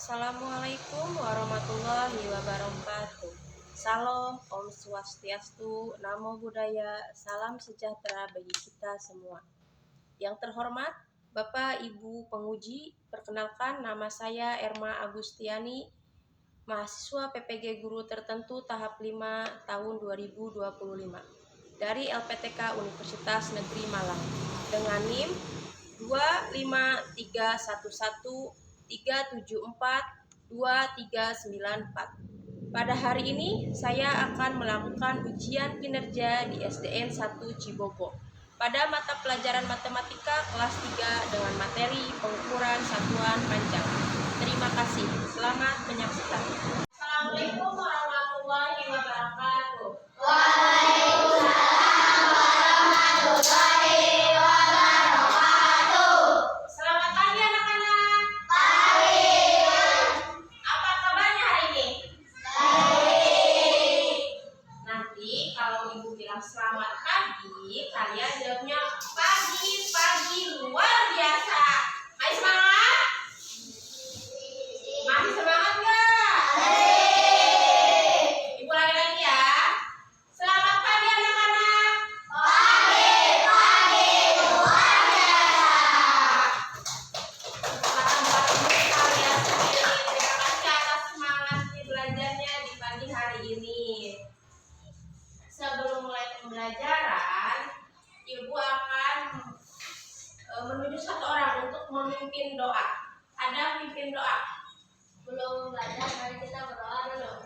Assalamualaikum warahmatullahi wabarakatuh. Salam, Om Swastiastu, Namo Buddhaya, salam sejahtera bagi kita semua. Yang terhormat Bapak Ibu penguji, perkenalkan nama saya Erma Agustiani, mahasiswa PPG Guru Tertentu tahap 5 tahun 2025 dari LPTK Universitas Negeri Malang dengan NIM 25311374239. Pada hari ini saya akan melakukan ujian kinerja di SDN 1 Cibogo pada mata pelajaran matematika kelas 3 dengan materi pengukuran satuan panjang. Terima kasih. Selamat menyaksikan. Assalamualaikum warahmatullahi wabarakatuh. Waalaikumsalam warahmatullahi wabarakatuh. Selamat pagi anak-anak. Pagi. Apa kabarnya hari ini? Baik. Nanti kalau ibu bilang selamat pagi, kalian jawabnya pagi luar biasa. Ayo semangat. Masih semangat nggak? Baik. Ibu lagi ya. Selamat pagi anak-anak. Pagi luar biasa. Kesempatan buat ibu kalian sendiri. Terima kasih atas semangat belajarnya di pagi hari ini. Sebelum mulai pembelajaran, ibu akan menuju satu orang untuk memimpin doa. Ada pimpin doa. Belum belajar, mari kita berdoa dulu.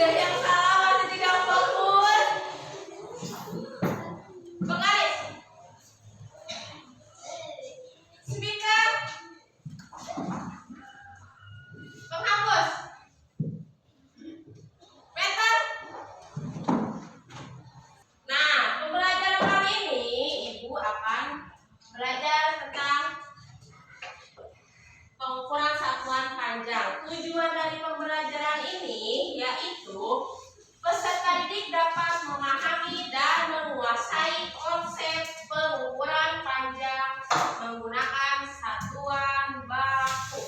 Ada yang salah masih tidak fokus. Penggaris. Speaker. Penghapus. Meter. Nah, pembelajaran kali ini Ibu akan belajar tentang pengukuran satuan panjang. Tujuan dari pembelajaran ini yaitu peserta didik dapat memahami dan menguasai konsep pengukuran panjang menggunakan satuan baku,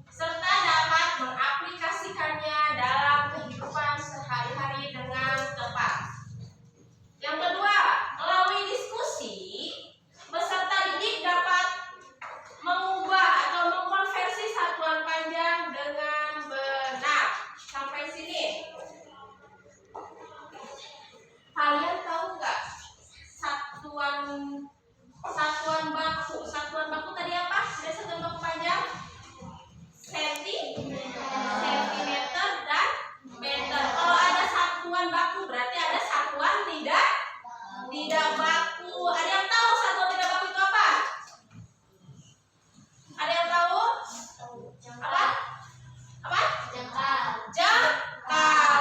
serta dapat mengaplikasikannya dalam kehidupan sehari-hari dengan tepat. Yang kedua, melalui diskusi, peserta didik dapat mengubah atau mengkonversi satuan panjang dengan benar. Sampai sini. Kalian tahu nggak satuan baku? Satuan baku tadi apa? Ada satuan baku panjang? Sentimeter dan meter. Kalau ada satuan baku berarti ada satuan tidak baku. Ada yang tahu satuan tidak baku itu apa? Ada yang tahu? Apa? Jangkar.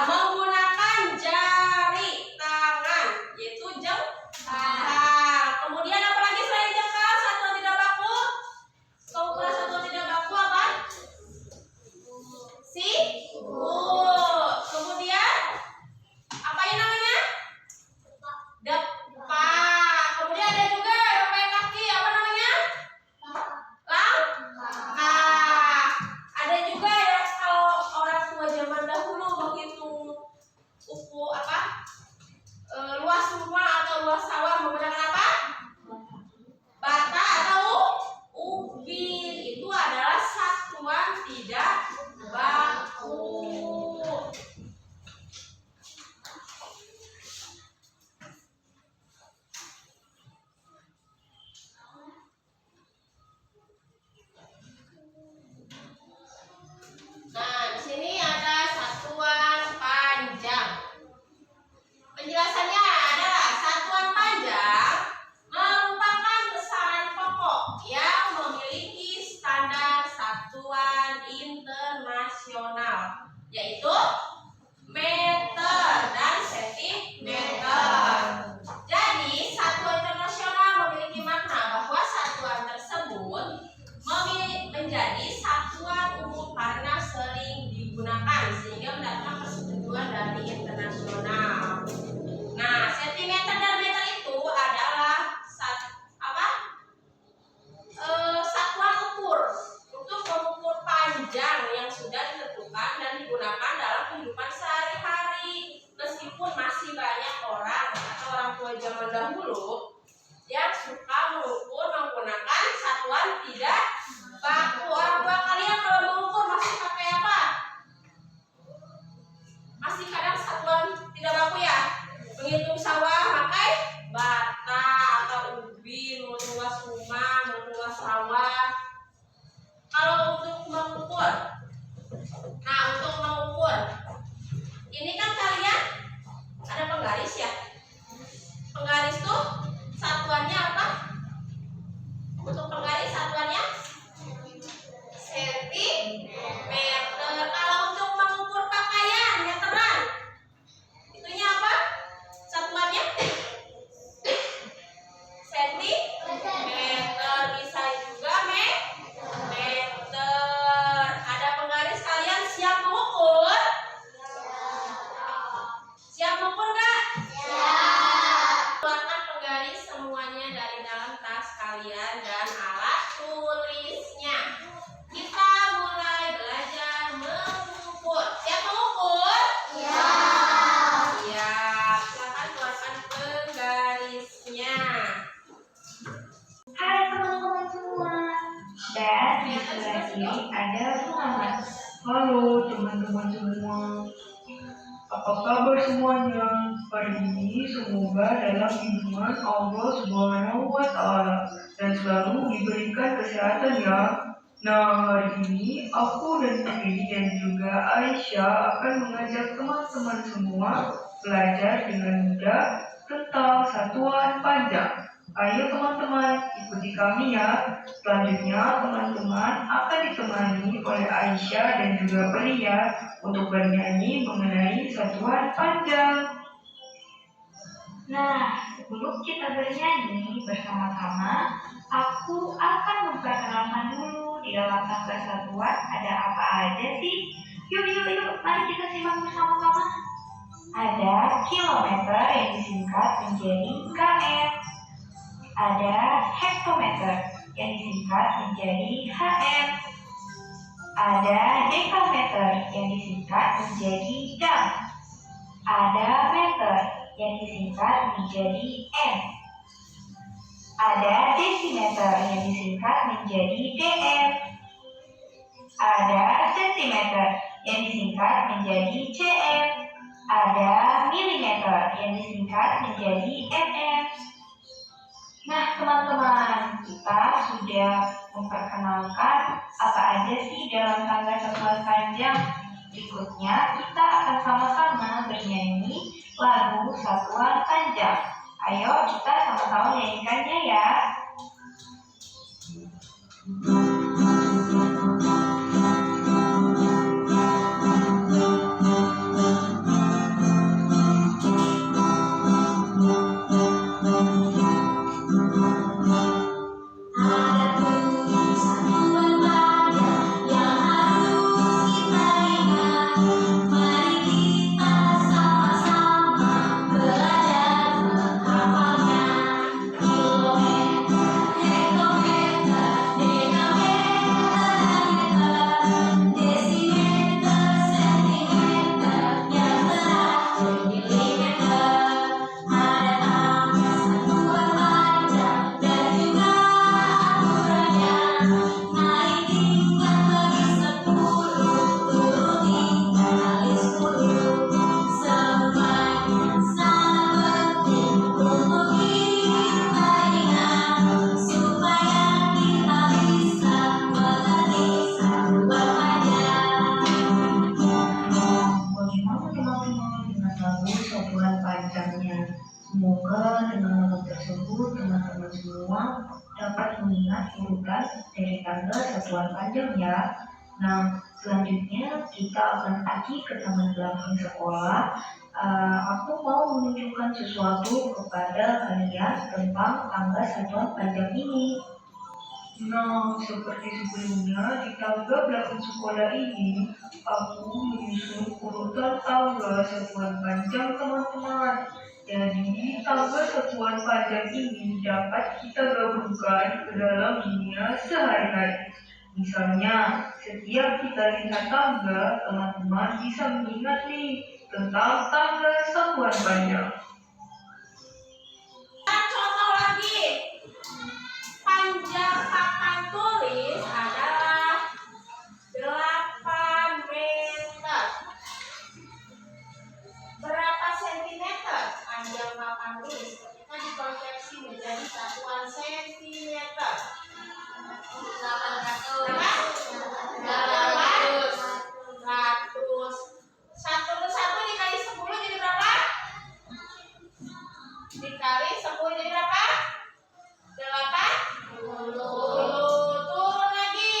Menggunakan jari tangan, yaitu jangkar. Kemudian apa lagi selain jangkar? Satuan tidak baku. Pengukuran satuan tidak baku apa? Siku. Kemudian apa ini namanya? Depak. Kemudian ada juga depan kaki, apa namanya? Langkah. Ada juga ya kalau orang tua zaman dahulu menghitung luas rumah atau luas sawah menggunakan apa? Bata atau ubin. Itu adalah satuan tidak baku. Nah, di sini ada satuan panjang. Penjelasannya adalah satuan panjang merupakan besaran pokok yang memiliki standar satuan internasional, yaitu meter dan sentimeter. Jadi, satuan internasional memiliki makna bahwa satuan tersebut menjadi satuan umum karena sering digunakan sehingga mendapat persetujuan dari internasional. Nah, sentimeter dan meter itu adalah satuan ukur untuk mengukur panjang yang sudah ditentukan dan digunakan dalam kehidupan sehari-hari. Meskipun masih banyak orang atau orang tua zaman dahulu yang suka mengukur menggunakan satuan tidak baku. Orang tua kalian kalau mengukur masih pakai apa? Masih kadang satuan tidak baku ya? Menghitung sawah pakai bata atau ubin, mau luas rumah, mau luas sawah. Kalau untuk mengukur, ini kan kalian ada penggaris ya? Penggaris tuh satuannya apa? Untuk penggaris satuannya sentimeter. Kalau untuk mengukur pakaian meteran, itunya apa? Satuannya sentimeter. Bisa juga meter. Ada penggaris, kalian siap mengukur? Siap mengukur nggak? Keluarkan penggaris semuanya dari dalam tas kalian dan alat tulisnya. Kita mulai belajar mengukur. Siap mengukur? Siap. Silakan keluarkan penggarisnya. Hai teman-teman semua. Dan di sebelah kiri ada Muhammad. Halo teman-teman semua, apa kabar semuanya? Hari ini semoga dalam lindungan Allah Subhanahu wa Ta'ala dan selalu diberikan kesehatan ya. Nah, hari ini aku dan Tri dan juga Aisyah akan mengajak teman-teman semua belajar dengan mudah tentang satuan panjang. Ayo teman-teman, ikuti kami ya. Selanjutnya teman-teman akan ditemani oleh Aisyah dan juga Pria untuk bernyanyi mengenai satuan panjang. Nah, sebelum kita bernyanyi bersama-sama, aku akan memperkenalkan dulu di dalam tangga satuan ada apa aja sih. Yuk, mari kita simak bersama-sama. Ada kilometer yang disingkat menjadi km. Ada hektometer yang disingkat menjadi hm. Ada dekameter yang disingkat menjadi dam. Ada meter yang disingkat menjadi m. Ada desimeter yang disingkat menjadi dm. Ada sentimeter yang disingkat menjadi cm. Ada milimeter yang disingkat menjadi mm. Nah teman-teman, kita sudah memperkenalkan apa aja sih dalam tangga satuan panjang. Berikutnya kita akan sama-sama bernyanyi lagu satuan panjang. Ayo kita sama-sama nyanyikannya ya. Semoga dengan lagu tersebut teman-teman semua dapat mengingat urutan dari tangga satuan panjang ya. Nah, selanjutnya kita akan pergi ke taman belakang sekolah. Aku mau menunjukkan sesuatu kepada kalian tentang tangga satuan panjang ini. Nah, seperti sebelumnya di tangga belakang sekolah ini, aku menyusun urutan tangga satuan panjang teman-teman. Jadi, tangga satuan panjang ini dapat kita gabungkan ke dalam dunia sehari-hari. Misalnya, setiap kita lihat tangga, teman-teman bisa mengingat nih tentang tangga satuan panjang. Contoh lagi, panjang papan tulis adalah 8 meter. Berapa sentimeter panjang papan tulis ketika dikonversi menjadi satuan sentimeter? 800. 100. 1 dikali 10 jadi berapa? Dikali 10 jadi berapa? 80. Turun lagi.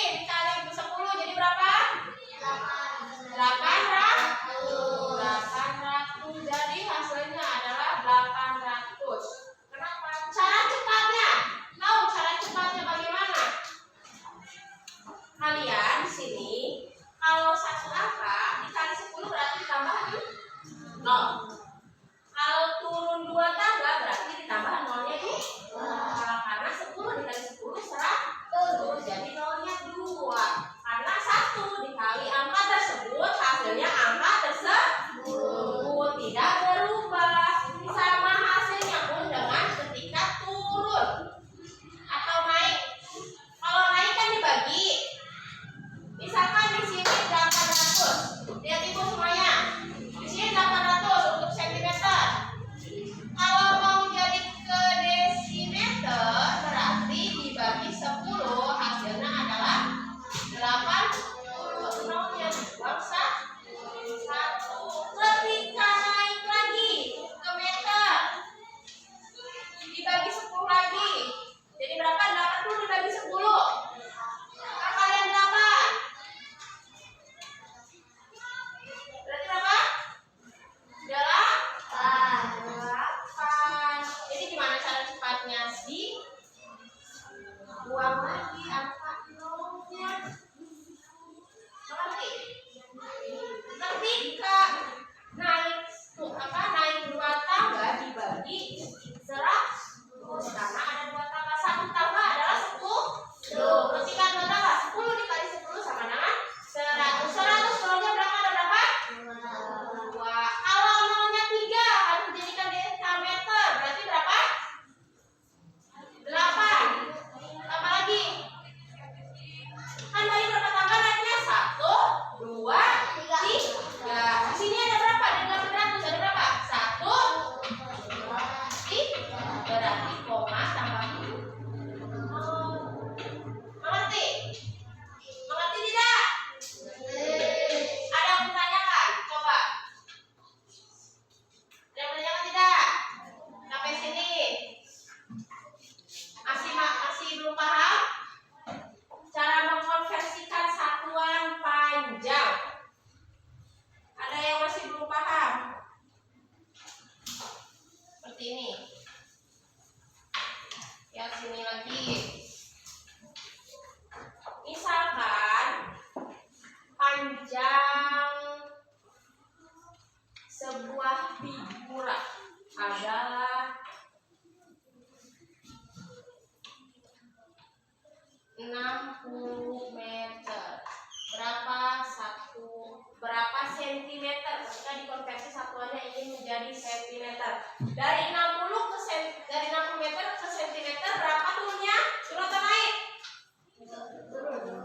ketika dikonversi satuannya ingin menjadi sentimeter. Dari 60 meter ke sentimeter berapa turunnya? Turun atau naik?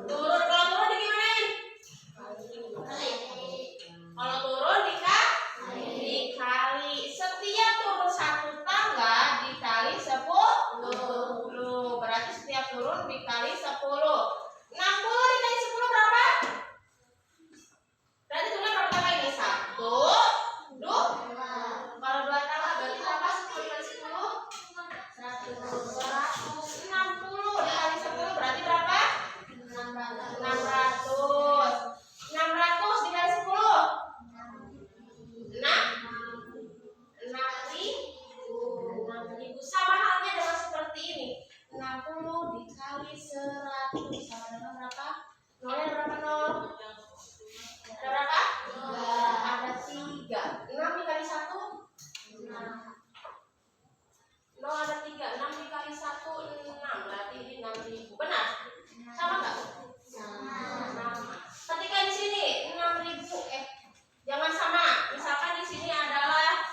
Turun. Kalau turun digimanain? Kalau turun dikali. Setiap turun satu tangga dikali 10. Berarti setiap turun dikali 10. 60 dikali 10 berapa? Berarti turunnya berapa tangga ini? 1, 2. Kalau 2 tangga berarti berapa? 10 dikali 10? 160 dikali 10 berarti berapa? 600. 600 dikali 10? 6.000. Sama halnya dengan seperti ini. 60 dikali 100 sama dengan berapa? Nolnya berapa nol? Ada berapa? Ada 3. 6 dikali 1? 0 ada 3. 6 dikali 1 6. Berarti ini 6.000. Benar? Sama nggak? Sama. Ketika di sini 6.000 jangan sama. Misalkan di sini adalah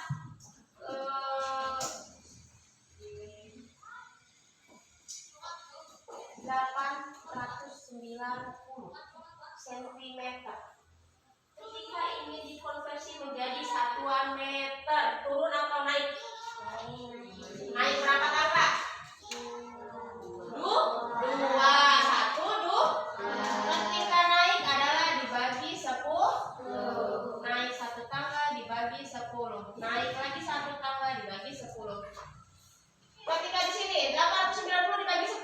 890 cm. Ketika ini dikonversi menjadi satuan meter, turun atau naik? Naik berapa tangga? 2. 1, 2. Ketika naik adalah dibagi 10. Naik 1 tangga dibagi 10. Naik lagi 1 tangga dibagi 10. Ketika di sini 890 dibagi 10.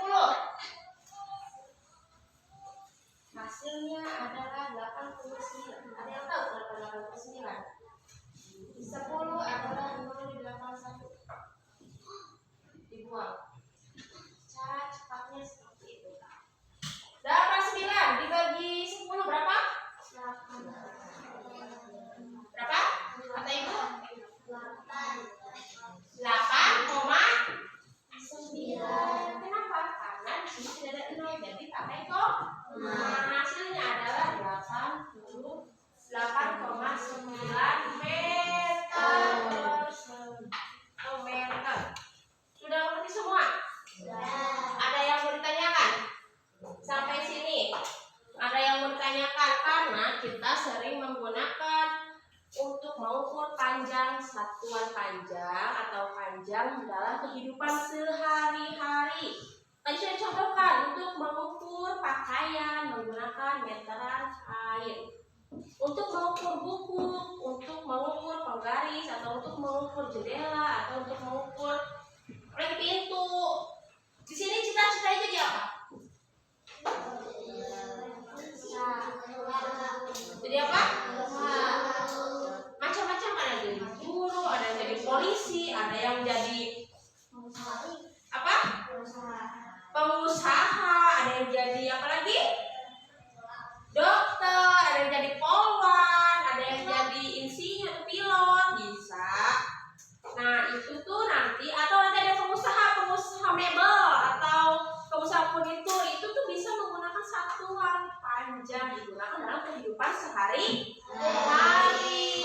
Hasilnya adalah 89. Ada yang tahu kenapa 89? 10 adalah 0 di 81. Dibuang. Cara cepatnya seperti itu. 89 dibagi 10 berapa? Berapa? Kata ibu? 8,9. Kenapa? Karena di sini tidak ada 0 jadi pakai kok. Hasilnya adalah 8,9 meter. Sudah mengerti semua? Ada yang mau ditanyakan? Sampai sini ada yang mau ditanyakan karena kita sering menggunakan untuk mengukur panjang satuan panjang atau panjang dalam kehidupan sehari-hari. Tadi saya contohkan untuk mengukur pakaian menggunakan meteran kain, untuk mengukur buku, untuk mengukur penggaris, atau untuk mengukur jendela, atau untuk mengukur pintu. Di sini cita-citanya jadi apa? Jadi apa? Macam-macam, ada yang jadi guru, ada yang jadi polisi, ada yang jadi apa? Pengusaha, ada yang jadi apa lagi? Dokter, ada yang jadi polwan, ada yang jadi insinyur, pilot, bisa. Nah itu tuh nanti, atau nanti ada pengusaha mebel atau pengusaha furnitur, itu tuh bisa menggunakan satuan panjang digunakan dalam kehidupan sehari-hari.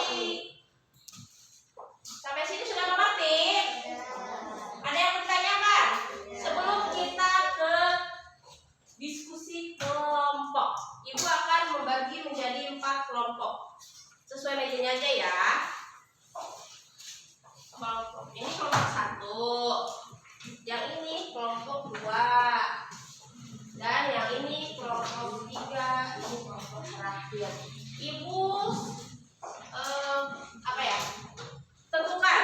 Sampai sini sudah mengerti? Ada yang bertanyakan? Sebelum kita ke diskusi kelompok, Ibu akan membagi menjadi 4 kelompok. Sesuai mejanya aja ya. Kelompok ini kelompok 1, yang ini kelompok 2, dan yang ini kelompok 3, ini kelompok terakhir. Ibu tentukan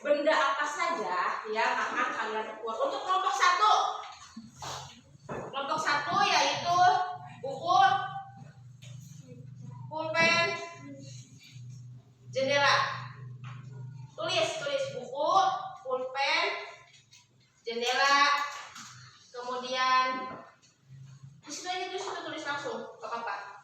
benda apa saja yang akan kalian ukur. Untuk kelompok 1 yaitu buku, pulpen, jendela. Tulis buku, pulpen, jendela, kemudian di situ aja tulis langsung, apa-apa.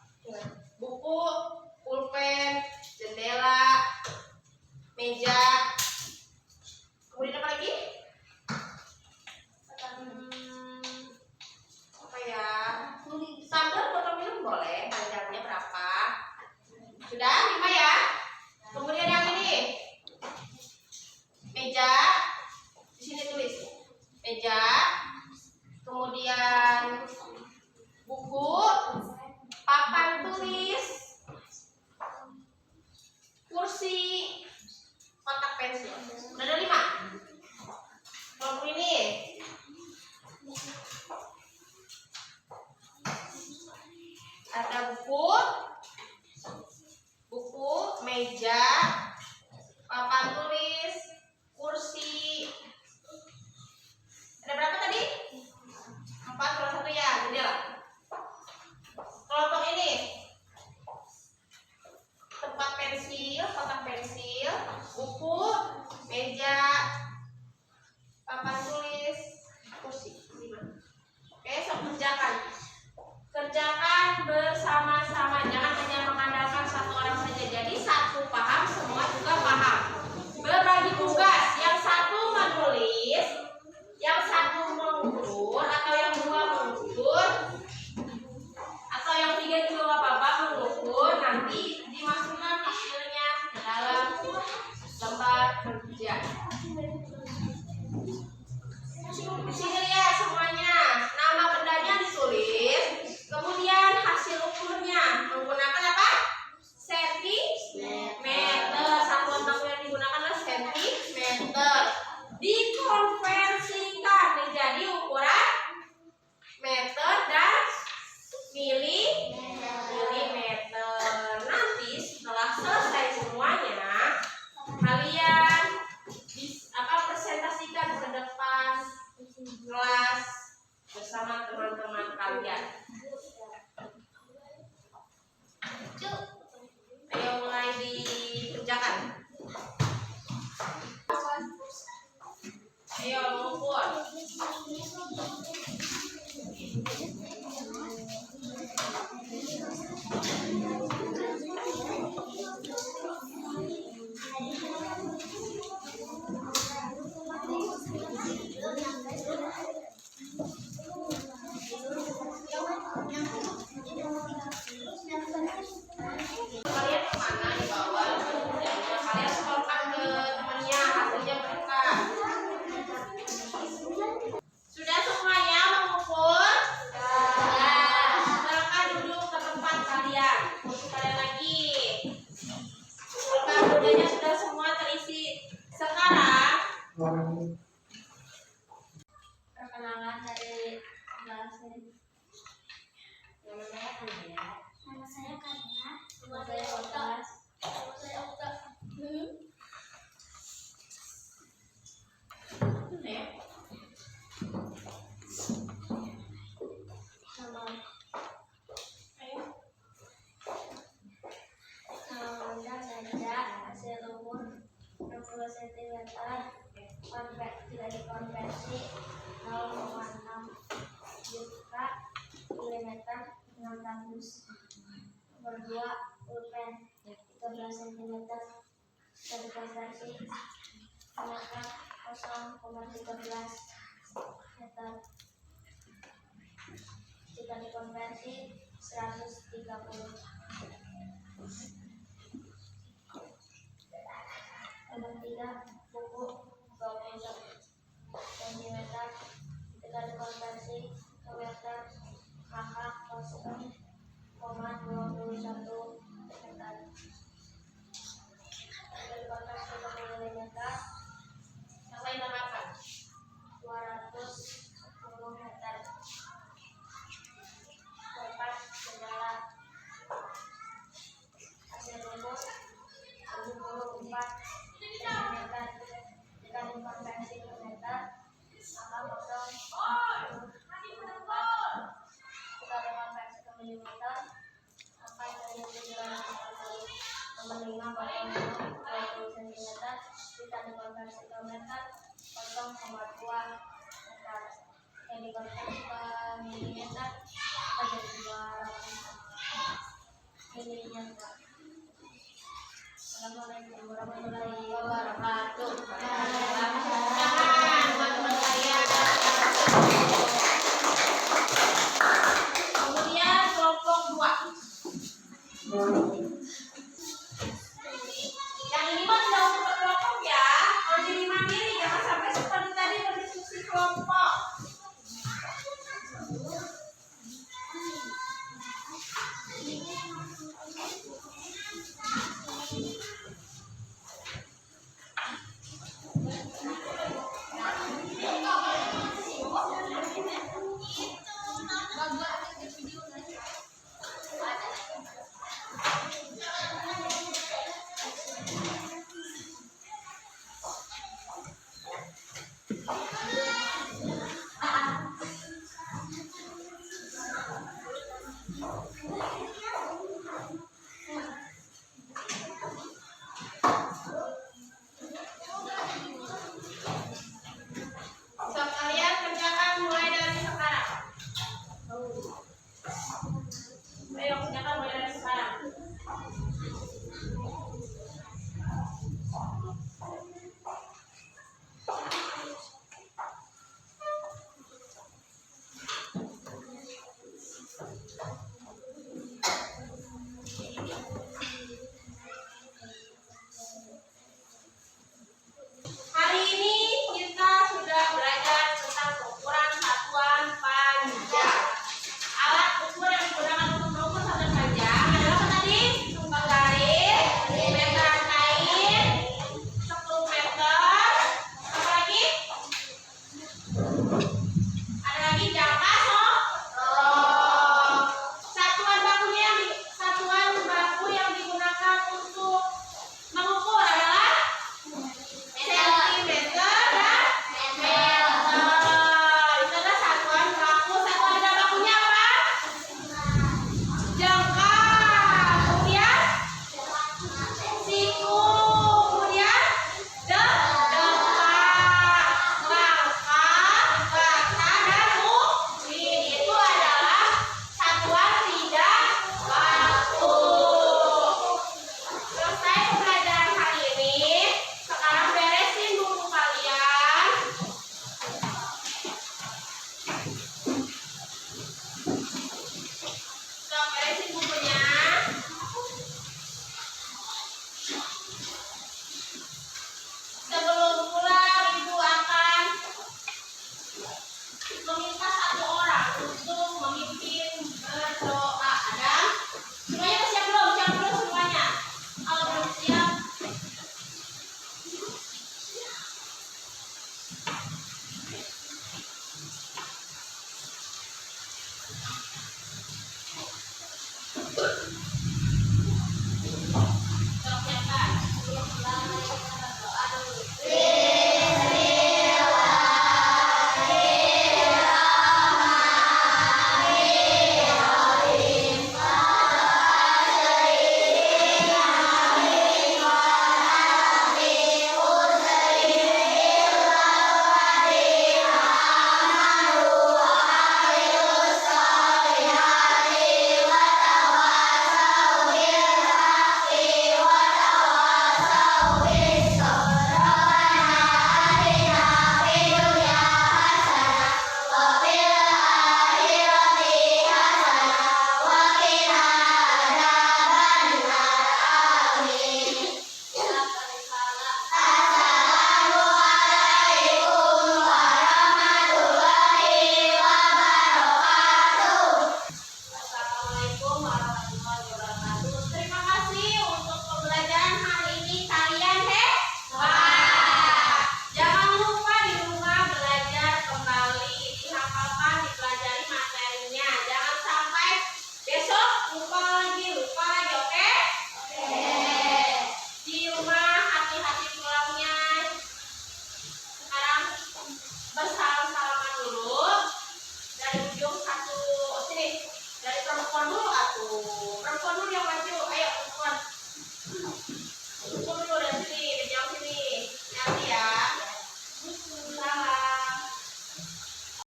buku, meja, papan tulis, kursi. Ada berapa tadi? 4 kurang 1 ya, jendela. Kelompok ini tempat pensil, kotak pensil, buku, meja, papan tulis, kursi. 5. Oke, sok kerjakan. Kerjakan bersama-sama, jangan hanya mengandalkan satu orang saja. Jadi satu paham, semua juga paham. Berbagi tugas, yang satu menulis, yang satu mengukur, atau yang dua mengukur, atau yang tiga juga nggak apa-apa mengukur. Nanti dimasukkan hasilnya ke dalam lembar kerja. Di sini lihat semuanya, nama bendanya ditulis, kemudian hasil ukurnya menggunakan apa? Sentimeter. Satuan baku yang digunakan adalah sentimeter. Dikonversikan menjadi ukuran meter dan milimeter. Nanti setelah selesai semuanya, kalian presentasikan ke depan kelas bersama teman-teman kalian. Ayo mulai dikerjakan. Ayo mengukur. Kalian kemana di bawah? Kalian sekolahkan ke temannya, hasilnya mereka. Sudah semuanya mengukur? Silakan duduk ke tempat kalian. Untuk kalian lagi. Kartunya sudah semua terisi. Sekarang Perkenalan dari kelas ini. Nama saya Karina. Nama saya Otas. Nama saya Okta. Nama meja hasil ukur 60 cm. Tidak dikonversi 0,6 juta milimeter 600. Nomor 2, pulpen 13 cm. Tidak dikonversi meter 0,13 meter. Jika dikonversi 130. Nomor 3, buku 21 cm. Jika dikonversi ke meter maka 0,21 meter. Jika dikonversi ke milimeter yang lain namakan. 210 meter. 4, jendela hasil ukur 74 cm. Jika dikonversi ke meter maka 0,44. Jika dikonversi ke milimeter maka 1.940. Nomor 5, potong 20 cm. Jika dikonversi ke meter 0,2 meter. Jika dikonversi ke milimeter maka jadi 200 milimeter. Assalamualaikum warahmatullahi wabarakatuh. Jangan teman-teman saya. Kemudian kelompok 2.